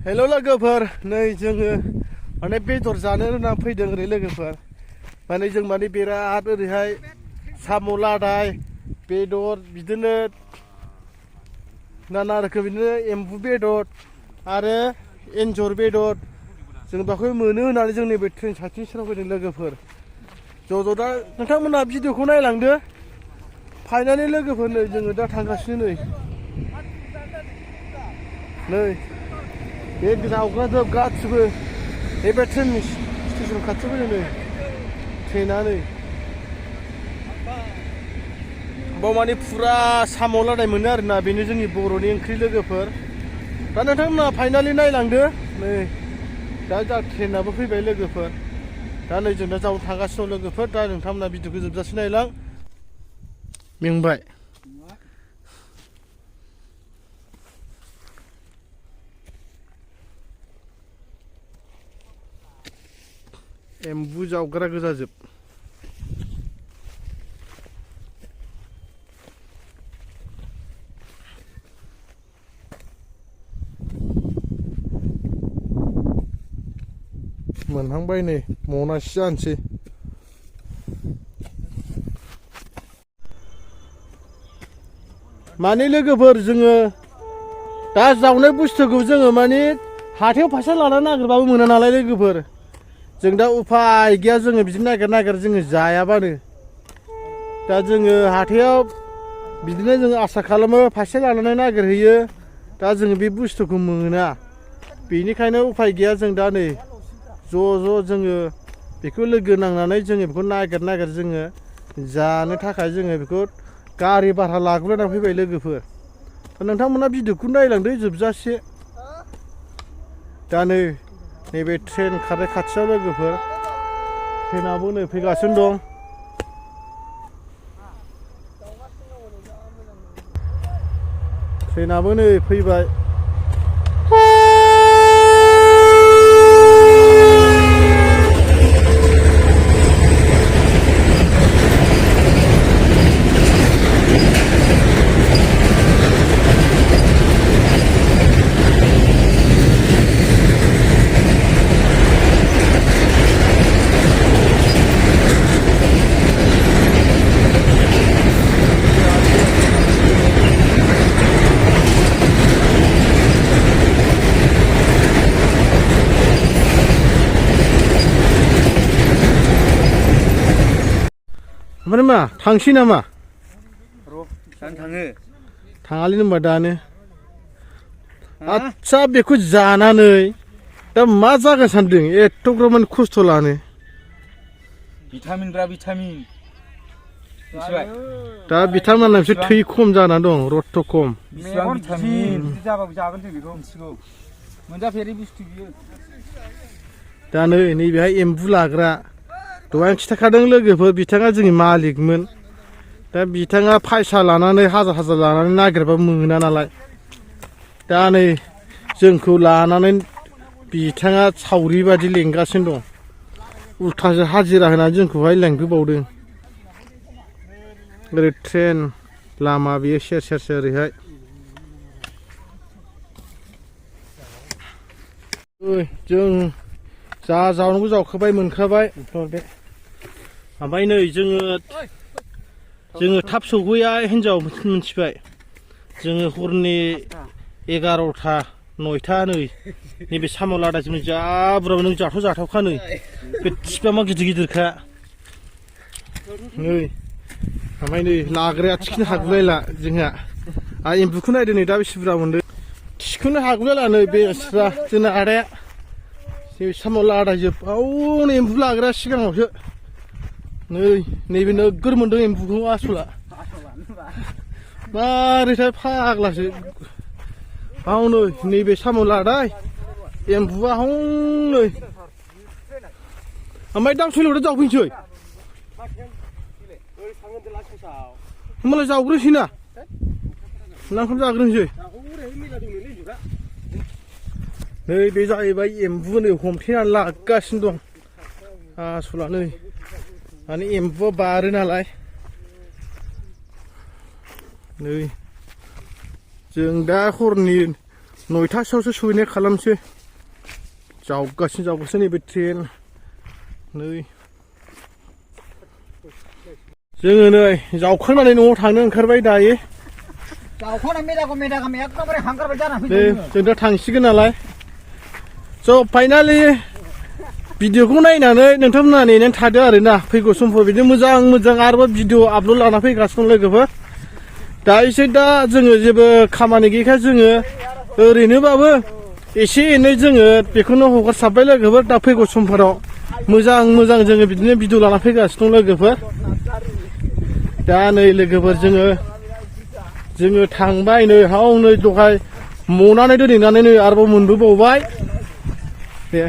हेल' लोगोफोर नै जोङो माने बेदर जानो होनना फैदों ओरै लोगोफोर माने जों माने बिराद ओरैहाय साम' लादाय बेदर बिदिनो नाना रोखोम बिदिनो एम्बु बेदर आरो एन्जर बेदर जों बेखौ मोनो होननानै जोंनि बे ट्रेन साइथिं सेराव फैदों लोगोफोर ज' दा नोंथांमोनहा भिडिअखौ नायलांदो फाइनालि लोगोफोर नै जोङो दा थांगासिनो नै बे जावग्रा जोब गासिबो नैबे ट्रेन स्टेसन खाथियाव फैदों नै ट्रेना नै बाव माने फुरा साम' लादाय मोनो आरोना बेनो जोंनि बर'नि ओंख्रि लोगोफोर दा नोंथांमोनहा फाइनालि नायलांदो नै दा ट्रेनाबो फैबाय लोगोफोर दा नै जों दा जावनो थांगासिनो दं लोगोफोर दा नोंथांमोनहा भिडिअखौ जोबजासे नायलां मेंबाय एम्बु जावग्रा गोजाजोब मोनहांबाय नै मनासे जानोसै माने लोगोफोर जोङो दा जावनाय बुस्थुखौ जोङो माने हाथायाव फैसा लाना नागिरबाबो मोना नालाय लोगोफोर जों दा उफाय गैया जोङो बिदिनो नागिर जोङो जायाबानो दा जोङो हाथायाव बिदिनो जोङो आसा खालामो फैसा लानानै नागिरहैयो दा जोङो बे बुस्थुखौ मोना बेनिखायनो उफाय गैया जों दा नै ज' जोङो बेखौ लोगो नांनानै जोङो बेखौ नागिर जोङो जानो थाखाय जोङो बेखौ गारि भारा लाग्रोनानै फैबाय लोगोफोर दा नोंथांमोना भिडिअखौ नायलांदो जोबजासे दा नैबे ट्रेन खारनाय खाथियाव लोगोफोर ट्रेनाबो नै फैगासिनो दं ट्रेनाबो नै फैबाय ओमफ्राय मा थांसै नामा र' दानो थाङो थाङालै होनबा दानो आदसा बेखौ जानानै दा मा जागोन सानदों एथ'ग्राब खस्थ' लानो भिटामिनब्रा भिटामिन मिथिबाय दा बिथांमोनहा बिसोर थै खम जानानै दं रक्त खम बेसेबां भिटामिन बिदि जाबाबो जागोन जों बेखौ मिथिगौ मोनजाफेरै बुस्थु बियो दा नैबेहाय एम्बु लाग्रा दहाय आं खिथाखादों लोगोफोर बिथाङा जोंनि मालिकमोन दा बिथाङा फैसा लानानै हाजार लानानै नागिरबाबो मोना नालाय दा नै जोंखौ लानानै बिथाङा सावरि बादि लेंगासिनो दं उल्थासो हाजिरा होनानै जोंखौहाय लेंबोबावदों ओरै ट्रेन लामा बेयो सेर ओरैहाय जों जा जावनांगौ जावखाबाय मोनखाबाय ओमफ्राय नै जोङो थाब सौहैया हिनजाव मिथिबाय जोङो हरनि 11टा 9टा नैबे साम' लादायजों जा बुरजा नों जाथावखा नै बे थिफा मा गिदिरखा नै ओमफ्राय नै लाग्राया थिखोनो हागुलायला जोंहा आरो एम्बुखौ नायदो नै दा बेसे बुरजा मोनदों थिखोनो हागुलायला नै बेस्रा जोंना आदाया साम' लादायजोब औ एम्बु लाग्राया सिगाङावसो नैबे नोगोर मोनदों एम्बुखौ आसला मारैथाय फाग्लासो हनै नैबे साम' लादाय एम्बुआ हनै ओमफ्राय दाउसैल'दा जावफैनोसै होमबालाय जावग्रोसै ना ओंखाम जाग्रोनोसै नै बे जाहैबाय एम्बु नै हमथेनानै लागासिनो दं आसला नै माने एम्बुआ बारो नालाय नै जों दा हरनि 9:00 सहैनाय खालामसै जावगासिनो नैबे ट्रेन नै जोङो नै जावखांनानै न'आव थांनो ओंखारबाय दायो जावखांना मेदागाम एकदमबारे हांगारबाय जाना दे फैदों जों दा थांसिगोन नालाय स' फाइनालि भिडिअखौ नायनानै नोंथांमोना नेनानै थादो आरोना फैगौ समफोर बिदिनो मोजां आरोबाव भिडिअ आपल'ड लाना फैगासिनो दं लोगोफोर दा एसे दा जोङो जेबो खामानि गैयैखाय जोङो ओरैनोबाबो एसे एनै जोङो बेखौनो हगारसाबबाय लोगोफोर दा फैगौ समफोराव मोजां जोङो बिदिनो भिडिअ लाना फैगासिनो दं लोगोफोर दा नै लोगोफोर जोङो थांबाय नै हाव नै दहाय मनानै दोनहैनानै नै आरोबाव मोनबोबावबाय दे